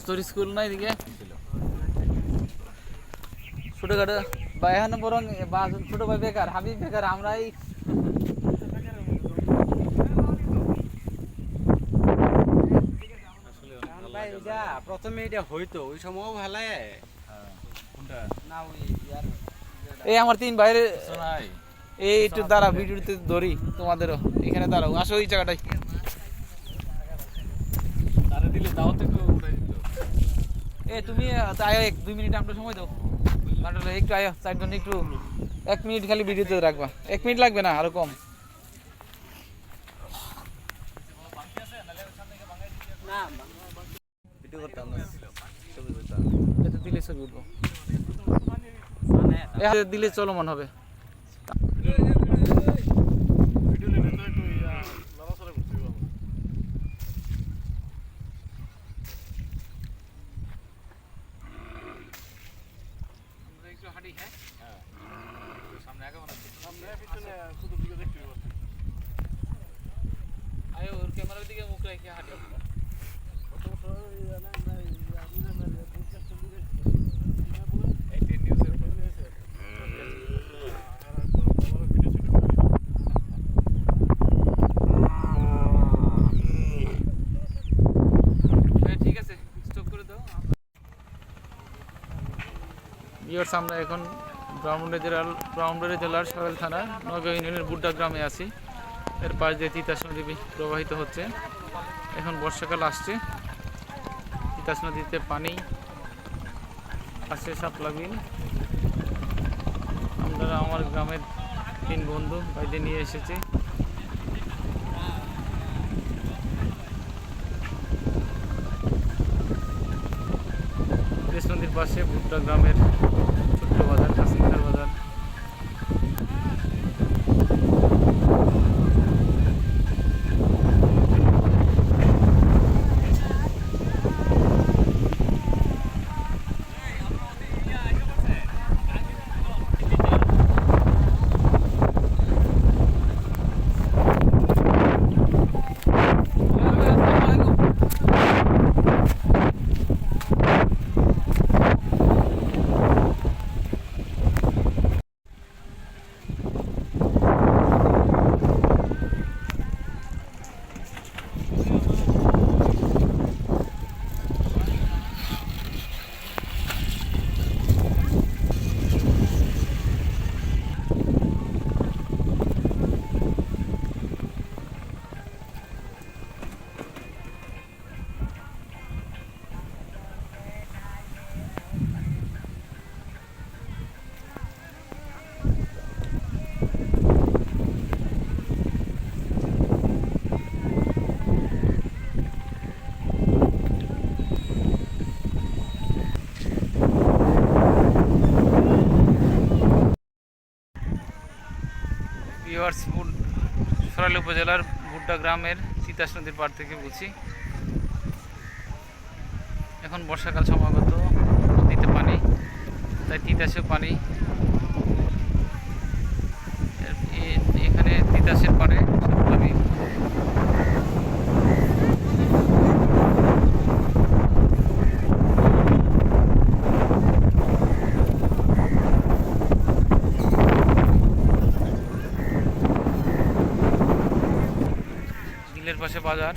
তোর স্কুল নাই দিকে ছোটখাটো ভাই এখন বরং ছোট ভাই বেকার, হাবিব বেকার, আমরাই প্রথমে এটা হইতো ওই সময়ও ভালো এই আমার তিন ভাইয়ের এই একটু দাঁড়া ভিডিওতে ধরি তোমাদেরও এখানে দাঁড়াও, আসো ওই জায়গাটাই এ তুমি আয় 1-2 মিনিট আমরা সময় দাও একটু আয় চারজন একটু 1 মিনিট খালি ভিডিওতে রাখবা, 1 মিনিট লাগবে না আরো কম। দিলে ছবি উঠবো দিলে চলমান হবে। ক্যামেরার দিকে মুখ রেখে হাঁটি। ঠিক আছে স্টপ করে দাও। আমরা এখন ব্রাহ্মণবাড়িয়া জেলার সকাল থানা নগাঁও ইউনিয়নের বুড্ডা গ্রামে আছি। এর পাশ দিয়ে তিতাস নদী প্রবাহিত হচ্ছে। এখন বর্ষাকাল আসছে, তিতাস নদীতে পানি আসছে শাপলা বিল। আমরা আমার গ্রামের 3 বন্ধু ভাইদের নিয়ে এসেছি। তিতাস নদীর পাশে বুড্ডা গ্রামের ছোট্ট বাজার কাসিমদার বাজার। সরাইল উপজেলার বুড্ডা গ্রামের তিতাস নদীর পাড় থেকে বলছি। এখন বর্ষাকাল সময়গত নদীতে পানি, তাই তিতাসেও পানি। এখানে তিতাসের পাড়ে বিলের পাশে বাজার।